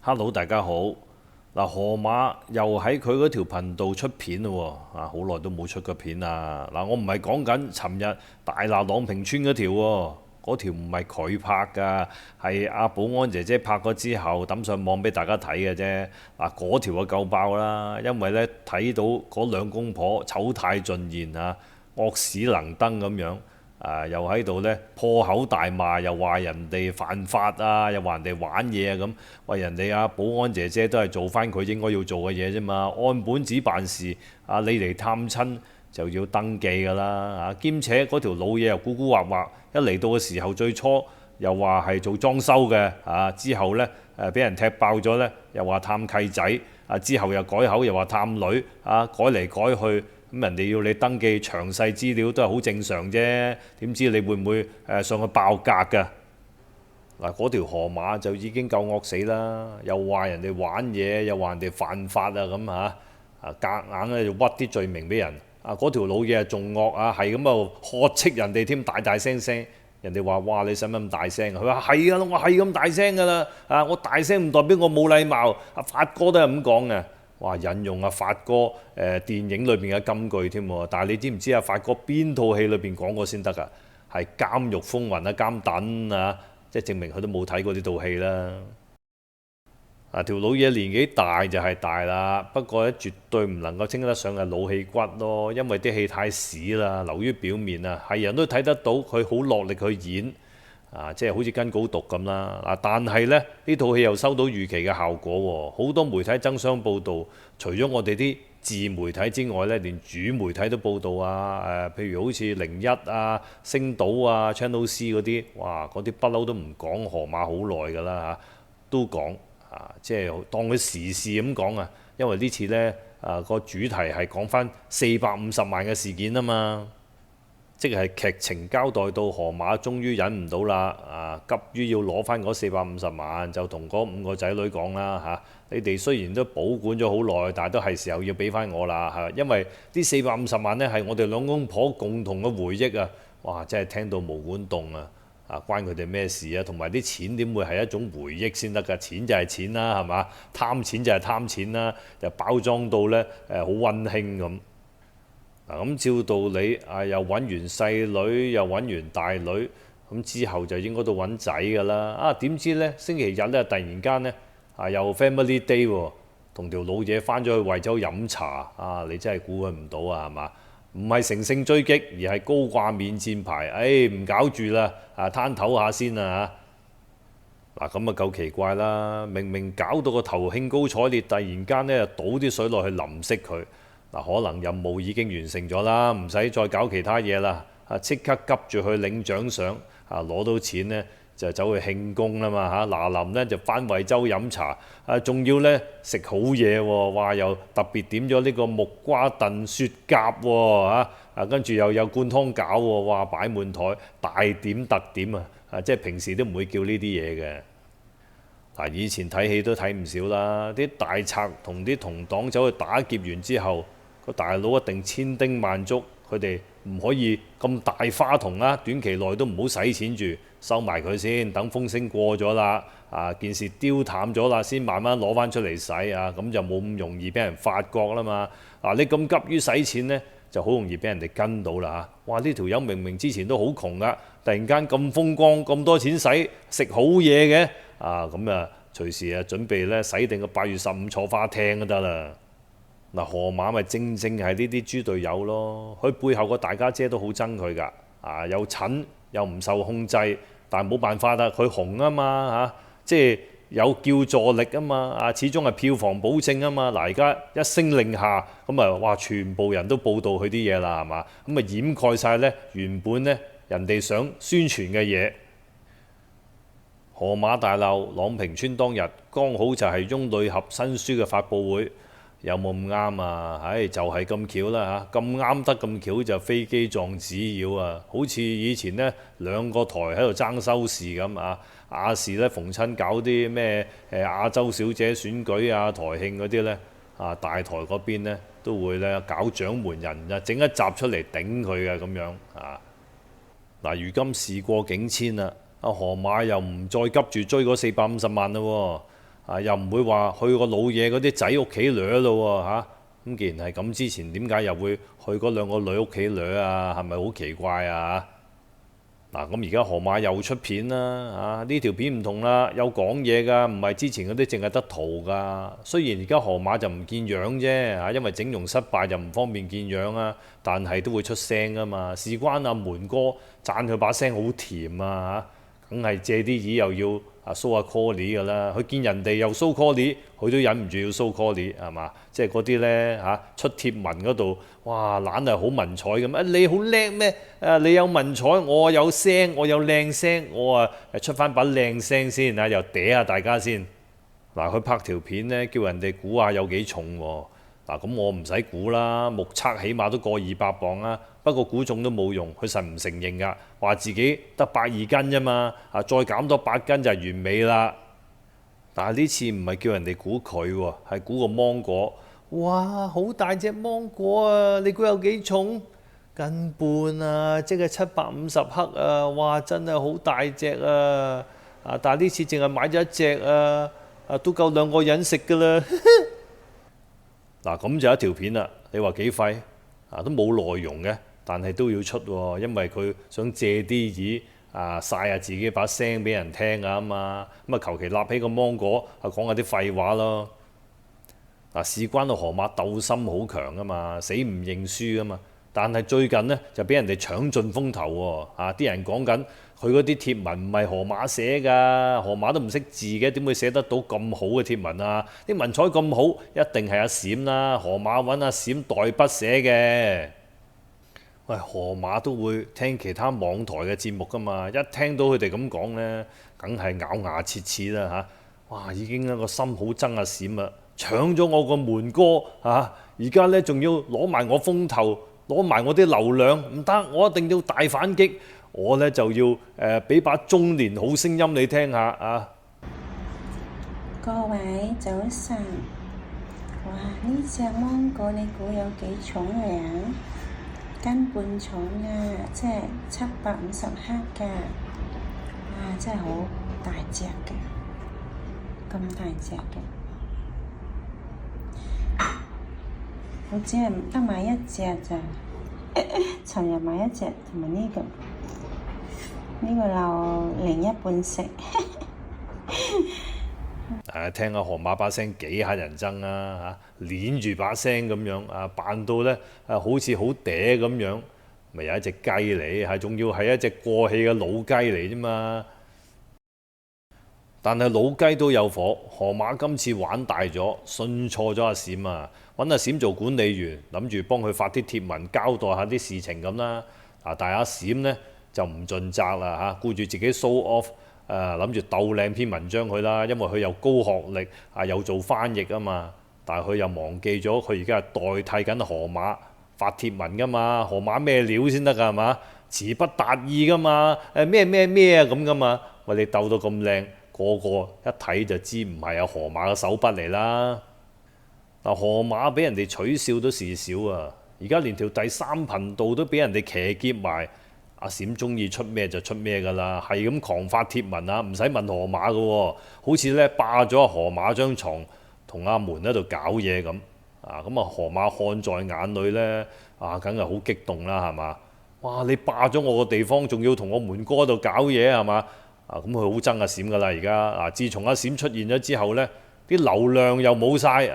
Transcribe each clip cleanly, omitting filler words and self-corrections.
Hello，大家好。嗱，河馬又喺佢嗰條頻道出片咯喎，好耐都冇出過片啦。嗱，我唔係講緊尋日大鬧朗屏村嗰條喎，嗰條唔係佢拍㗎，係阿保安姐姐拍咗之後抌上網俾大家睇嘅啫。嗱，嗰條就夠爆啦，因為呢睇到嗰兩公婆醜態盡現啊，惡屎能登咁樣。又喺度呢破口大罵，又話人哋犯法啊，又話人哋玩嘢啊咁，話人哋保安姐姐都係做翻佢應該要做嘅嘢啫嘛，按本子辦事。你嚟探親就要登記㗎啦，兼且嗰條老嘢又古古惑惑，一嚟到嘅時候最初又話係做裝修嘅，之後呢俾人踢爆咗呢，又話探契仔，之後又改口又話探女，改嚟改去。咁人哋要你登記詳細資料都係好正常啫，點知你會唔會上去爆格㗎？嗱，嗰條河馬就已經夠惡死啦，又話人哋玩嘢，又話人哋犯法咁夾硬咧就屈啲罪名俾人。嗰條老嘢仲惡係咁呵斥人哋添，大大聲聲。人哋話：哇，你使乜咁大聲？佢話：係啊，我係咁大聲㗎啦。我大聲唔代表我冇禮貌。發哥都係咁講嘅。哇！引用發哥電影裏邊嘅金句添喎，但係你知唔知發哥邊套戲裏邊講過先得㗎？係《監獄風雲》監躉即係證明佢都冇睇過呢套戲啦。條老嘢年紀大就係大啦，不過絕對唔能夠稱得上係老戲骨咯，因為啲戲太屎啦，流於表面係人都睇得到佢好落力去演。即係好似跟稿讀咁啦。但係呢套戲又收到預期嘅效果喎，好多媒體爭相報導。除咗我哋啲自媒體之外呢，連主媒體都報導譬如好似01星島Channel C 嗰啲，哇，嗰啲不嬲都唔講河馬好耐㗎啦，都講即係當佢時事咁講因為呢次呢個主題係講翻450萬嘅事件啊嘛。即係劇情交代到河馬終於忍唔到啦，急於要攞翻嗰450萬，就同嗰5個仔女講啦，你哋雖然都保管咗好耐，但係都係時候要俾翻我啦，因為呢450萬呢係我哋兩公婆共同嘅回憶啊。哇！真係聽到毛管戙關佢哋咩事啊？同埋啲錢點會係一種回憶先得㗎？錢就係錢啦，係嘛？貪錢就係貪錢啦，就包裝到呢好溫馨咁。咁照道理又揾完細女，又揾完大女，咁之後就應該都揾仔㗎啦。點知呢？星期日呢，突然間呢，又 Family Day 喎，同條老嘢翻咗去惠州飲茶。你真係估佢唔到係嘛？唔係乘勝追擊，而係高掛免戰牌。唔搞住啦，攤唞下先咁夠奇怪啦！明明搞到個頭興高采烈，突然間呢，倒啲水落去淋熄佢。可能任務已經完成咗啦，唔使再搞其他嘢啦。即刻急住去領獎賞，攞到錢呢，就走去慶功啦嘛。嗱臨呢，就返惠州飲茶，仲要呢，食好嘢喎。哇！又特別點咗呢個木瓜燉雪蛤喎，跟住又有灌湯餃喎。哇！擺滿台，大點特點即係平時都唔會叫呢啲嘢嘅。以前睇戲都睇唔少啦，啲大賊同啲同黨走去打劫完之後，個大佬一定千叮萬囑，佢哋唔可以咁大花筒短期內都唔好使錢住，收埋佢先，等風聲過咗啦，件事丟淡咗啦，先慢慢攞翻出嚟使咁就冇咁容易俾人發覺啦嘛。你咁急於使錢呢，就好容易俾人哋跟到啦。哇！呢條友明明之前都好窮噶，突然間咁風光，咁多錢使，食好嘢嘅隨時準備呢，洗定個8月15坐花廳就得啦。河馬咪正正係呢啲豬隊友咯，佢背後個大家姐都好憎佢㗎，又蠢又唔受控制，但係冇辦法啦，佢紅啊嘛即係有叫座力啊嘛，始終係票房保證啊嘛。而家一聲令下，哇全部人都報導佢啲嘢啦，係嘛？掩蓋晒呢原本呢人哋想宣傳嘅嘢。河馬大鬧朗屏村當日，剛好就係翁女俠新書嘅發佈會。有冇咁啱就係咁巧啦咁啱得咁巧就飛機撞紙鷂好似以前呢兩個台喺度爭收視咁亞視呢逢親搞啲咩亞洲小姐選舉台慶嗰啲呢大台嗰邊呢都會呢搞獎門人整一集出嚟頂佢嘅咁樣如今事過境遷啦，河馬又唔再急住追嗰450萬啦喎。又唔會話去個老嘢嗰啲仔屋企掠咯喎嚇。咁既然係咁，之前點解又會去嗰兩個女屋企掠啊？係咪好奇怪啊？嗱，咁而家河馬又出片啦，呢條片唔同啦，有講嘢㗎，唔係之前嗰啲淨係得圖㗎。雖然而家河馬就唔見樣啫，因為整容失敗就唔方便見樣啊，但係都會出聲㗎嘛。事關阿門哥讚佢把聲好甜啊，梗係借啲耳又要show 下 Colly 㗎啦。佢見人哋又 show Colly，佢都忍唔住要 show Colly 係嘛？即係嗰啲呢，出貼文嗰度，哇懶係好文采咁。你好叻咩？你有文采，我有聲，我有靚聲，我出翻把靚聲先又嗲下大家先。嗱，佢拍條片呢，叫人哋估下有幾重喎。咁我唔使估啦，目測起碼都過200磅啦。不過估中都冇用，佢實唔承認㗎，話自己得102斤啫嘛。再減多8斤就係完美啦。但係呢次唔係叫人哋估佢喎，係估個芒果。哇，好大隻芒果啊！你估有幾重？斤半啊，即係750克啊！哇，真係好大隻啊！但係呢次淨係買咗一隻啊，都夠2個人食㗎啦。嗱，咁就一條片啦。你話幾廢？都冇內容嘅，但係都要出喎，因為佢想借啲耳曬下自己把聲俾人聽啊嘛。咁求其立起個芒果講下啲廢話咯。事關到河馬鬥心好強啊嘛，死唔認輸啊嘛。但係最近呢，就俾人哋搶盡風頭喎。啲人講緊佢嗰啲貼文唔係河馬寫㗎，河馬都唔識字嘅，點會寫得到咁好嘅貼文啊？啲文采咁好，一定係阿閃啦，河馬揾阿閃代筆寫嘅。喂，河馬都會聽其他網台嘅節目㗎嘛，一聽到佢哋咁講呢，梗係咬牙切齒啦嚇。哇，已經個心好憎阿閃啊！搶咗我個門哥而家呢，仲要攞埋我風頭，攞埋我啲流量，唔得，我一定要大反擊。我呢就要俾把中年好聲音你聽下啊！各位早晨，哇！呢隻芒果你估有幾重量？斤半重啊，即係750克㗎。哇！真係好大隻嘅，咁大隻嘅。我只係得買一隻咋，尋日買一隻，同埋呢個留另一半食。聽下河馬把聲幾嚇人憎啊嚇，攣住把聲咁樣扮到呢好似好嗲咁樣，咪有一隻雞嚟，仲要係一隻過氣嘅老雞嚟啫嘛。但係老雞都有火，河馬今次玩大咗，信錯咗阿閃啊！揾阿閃做管理員，諗住幫佢發啲貼文交代下啲事情咁啦。但係阿閃呢就唔盡責啦顧住自己 show off，諗住鬥靚篇文章佢啦，因為佢又高學歷又做翻譯啊嘛。但係佢又忘記咗，佢而家係代替緊河馬發貼文噶嘛。河馬咩料先得㗎係嘛？詞不達意㗎嘛，咩咁㗎嘛。喂，你鬥到咁靚，個個一睇就知唔係阿河馬嘅手筆嚟啦。河馬俾人哋取笑都事少啊！而家連條第3頻道都俾人哋騎劫埋。阿閃中意出咩就出咩㗎啦，係咁狂發貼文唔使問河馬㗎喎，好似呢霸咗阿河馬張床，同阿門喺度搞嘢咁。咁河馬看在眼裏呢，梗係好激動啦，係嘛？哇！你霸咗我個地方，仲要同我門哥度搞嘢係嘛？咁佢好憎阿閃㗎啦，而家自從阿閃出現咗之後呢，啲流量又冇晒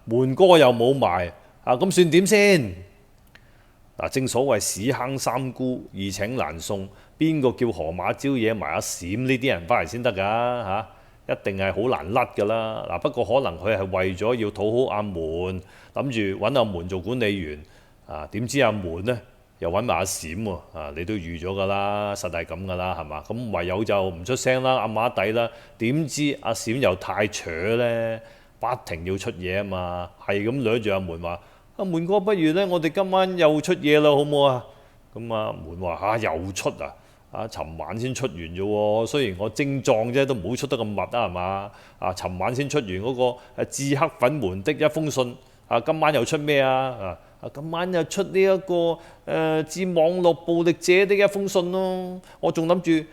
門哥又冇埋咁算點先？正所謂屎坑三姑易請難送，邊個叫河馬招惹埋阿閃呢啲人翻嚟先得㗎？一定係好難甩㗎啦。不過可能佢係為咗要討好阿門，諗住揾阿門做管理員點知阿門呢又揾埋阿閃喎你都預咗㗎啦，實係咁㗎啦，係嘛？咁唯有就唔出聲啦，暗啞底啦。點知阿閃又太扯呢，不停要出嘢啊嘛，係咁掠住阿門話：阿門哥，不如呢，我哋今晚又出嘢啦，好唔好啊？咁阿門話又出尋晚先出完啫喎，雖然我精壯啫，都唔好出得咁密係嘛？尋晚先出完嗰個致黑粉們的一封信，今晚又出咩啊？今晚又出呢一個致網絡暴力者的一封信咯。我仲諗住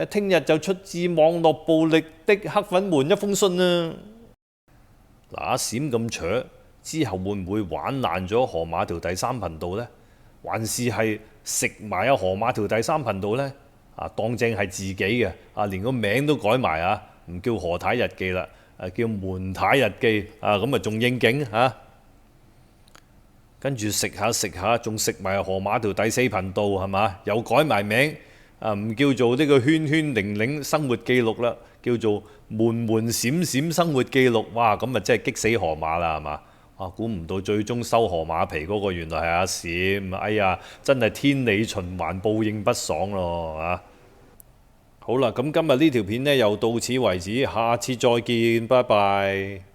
聽日就出自網絡暴力的黑粉們一封信啊！嗱，阿閃咁扯之後會唔會玩爛咗河馬條第三頻道呢？還是係食埋阿河馬條第三頻道呢？當正係自己嘅，連個名都改埋啊，唔叫何太日記啦，叫門太日記咁仲應景嚇。跟住食下，仲食埋河馬條第四頻道係嘛？又改埋名唔叫做呢個圈圈玲玲生活記錄啦，叫做門門閃閃生活記錄。哇！咁真係激死河馬啦係嘛？估唔到最終收河馬皮嗰個原來係阿閃。哎呀，真係天理循環，報應不爽咯啊！好啦，咁今日呢條片呢又到此為止，下次再見，拜拜。